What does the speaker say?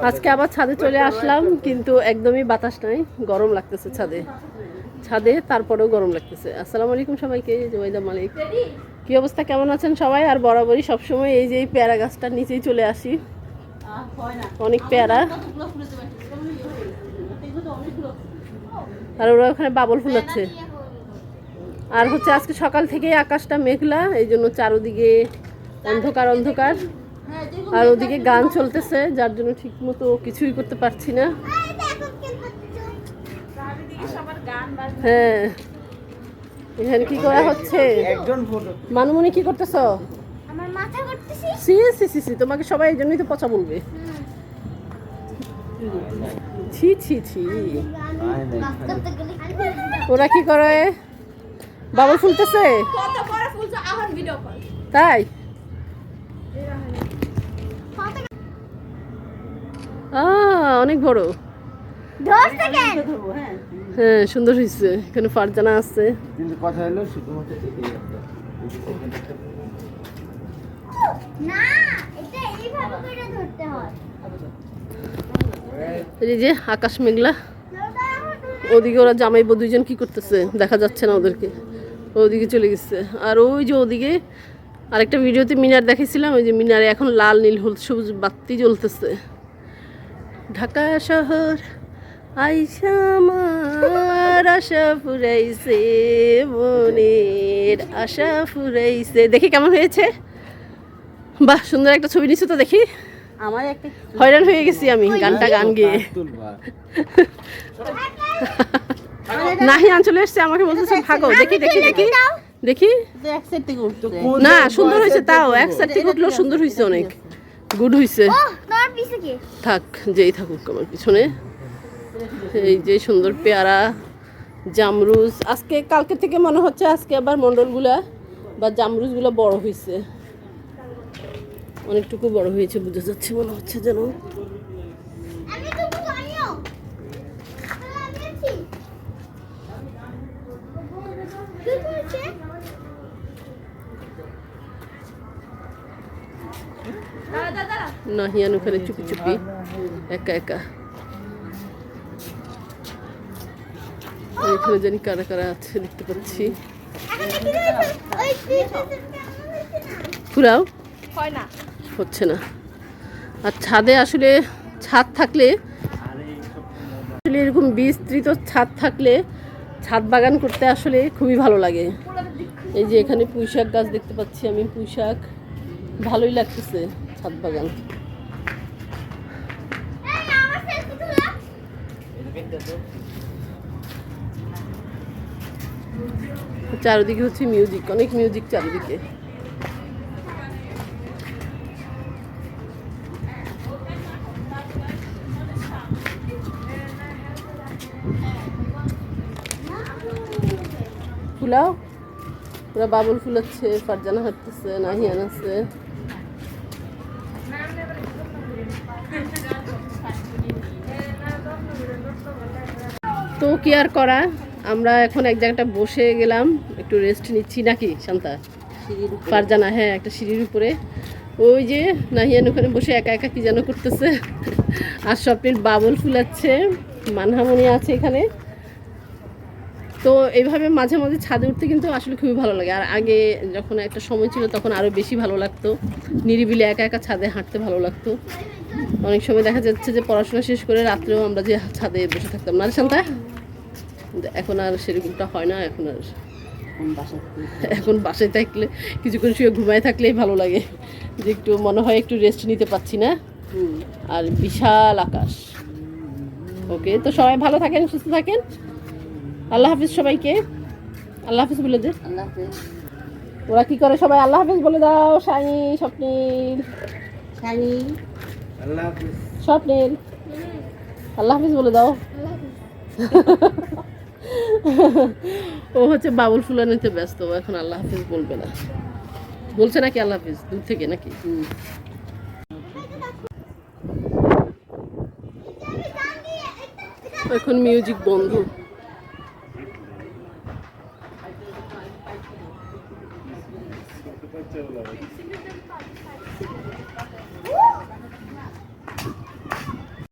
আজকে আবার ছাদে চলে আসলাম, কিন্তু একদমই বাতাস নাই, গরম লাগতেছে ছাদে তারপরেও গরম লাগতেছে। আসসালামু আলাইকুম সবাইকে, জুবাইদা মালিক। কি অবস্থা, কেমন আছেন সবাই? আর বরাবরই সবসময় এই যে পেয়ারা গাছটার নিচেই চলে আসি, অনেক পেয়ারা। আর ওরা ওখানে বাবল ফুলাচ্ছে। আর হচ্ছে আজকে সকাল থেকে আকাশটা মেঘলা, এই জন্য চারোদিকে অন্ধকার অন্ধকার। আর ওদিকে গান চলতেছে, যার জন্য ঠিক মতো কিছুই করতে পারছি না। হ্যাঁ, এখানে কি করা হচ্ছে? মানুমনি কি করতেছ? তোমাকে সবাই এই জন্যই তো পচা বলবে। ছি ছি ছি। ওরা কি করে? বাবল ফুলতেছে তাই? অনেক বড়। হ্যাঁ, সুন্দর হয়েছে। এখানে ফারজানা আছে, কিন্তু কথা হলো শুধুমাত্র এই যে আকাশ মেঘলা। ওদিকে ওরা জামাইবো দুইজন কি করতেছে দেখা যাচ্ছে না ওদেরকে, ওদিকে চলে গেছে। আর ওই যে ওদিকে আরেকটা ভিডিওতে মিনার দেখেছিলাম, ওই যে মিনারে এখন লাল নীল হলুদ সবুজ বাতি জ্বলতেছে। ঢাকা শহর আইসা আমার আশা ফুরাইছে, মনের আশা ফুরাইছে। দেখি কেমন হয়েছে? বাহ, সুন্দর একটা ছবি নিচ্ছ তো। দেখি, আমার একটা হয়রান হয়ে গেছি আমি গান গিয়ে। নাহি চলে এসছে, আমাকে বলতেছে ভাগো। দেখি দেখি দেখি দেখি। না, সুন্দর হয়েছে, তাও এক সাইড থেকে উঠলেও সুন্দর হয়েছে, অনেক গুড হয়েছে। থাক, যেই থাকুক আমার পিছনে। এই যে সুন্দর পেয়ারা, জামরুজ। আজকে কালকে থেকে মনে হচ্ছে আজকে আবার মন্ডলগুলা বা জামরুজগুলো বড় হয়েছে, অনেকটুকু বড় হয়েছে বোঝা যাচ্ছে, মনে হচ্ছে যেন। নাহিয়ান ওখানে চুপি চুপি একা একা। এখানে জানি কারা কারা আছে দেখতে পাচ্ছি। ফুরাও হচ্ছে না। আর ছাদে আসলে ছাদ থাকলে, আসলে এরকম বিস্তৃত ছাদ থাকলে ছাদ বাগান করতে আসলে খুবই ভালো লাগে। এই যে এখানে পুঁইশাক গাছ দেখতে পাচ্ছি আমি, পুঁইশাক ভালোই লাগতেছে ছাদ বাগান। চারিদিকে হচ্ছে মিউজিক, অনেক মিউজিক চারিদিকে। ফুলাও, ওরা বাবুল ফুলাচ্ছে, ফারজানা হাঁটতেছে, নাহিয়ান আছে। তো কি আর করা, আমরা এখন এক জায়গাটা বসে গেলাম, একটু রেস্ট নিচ্ছি নাকি শান্তা? ফারজানা, হ্যাঁ, একটা সিঁড়ির উপরে। ওই যে নাহিয়ান ওখানে বসে একা একা কি যেন করতেছে। আর স্বপ্নের বাবুল ফুলাচ্ছে, মানহামনি আছে এখানে। তো এইভাবে মাঝে মাঝে ছাদে উঠতে কিন্তু আসলে খুবই ভালো লাগে। আর আগে যখন একটা সময় ছিল তখন আরও বেশি ভালো লাগতো, নিরিবিলি একা একা ছাদে হাঁটতে ভালো লাগতো। অনেক সময় দেখা যাচ্ছে যে পড়াশোনা শেষ করে রাত্রেও আমরা যে ছাদে বসে থাকতাম না শান্তা, এখন আর সেরকমটা হয় না। এখন বাসায় থাকলে কিছুক্ষণ শুয়ে ঘুমায় থাকলেই ভালো লাগে, যে একটু মনে হয় একটু রেস্ট নিতে পারছি না। আর বিশাল আকাশ। ওকে, তো সবাই ভালো থাকেন, সুস্থ থাকেন। আল্লাহ হাফিজ সবাইকে। আল্লাহ হাফিজ বলে দে। আল্লাহ হাফিজ। ওরা কি করে সবাই আল্লাহ হাফিজ বলে দাও। শাইনি, স্বপ্নীল, শাইনি, আল্লাহ হাফিজ। স্বপ্নীল, আল্লাহ হাফিজ বলে দাও। ও হচ্ছে বাবুল ফুলানিতে ব্যস্ত, এখন আল্লাহ হাফিজ বলবে না। বলছে নাকি আল্লাহ হাফিজ দূর থেকে নাকি? এখন মিউজিক বন্ধ।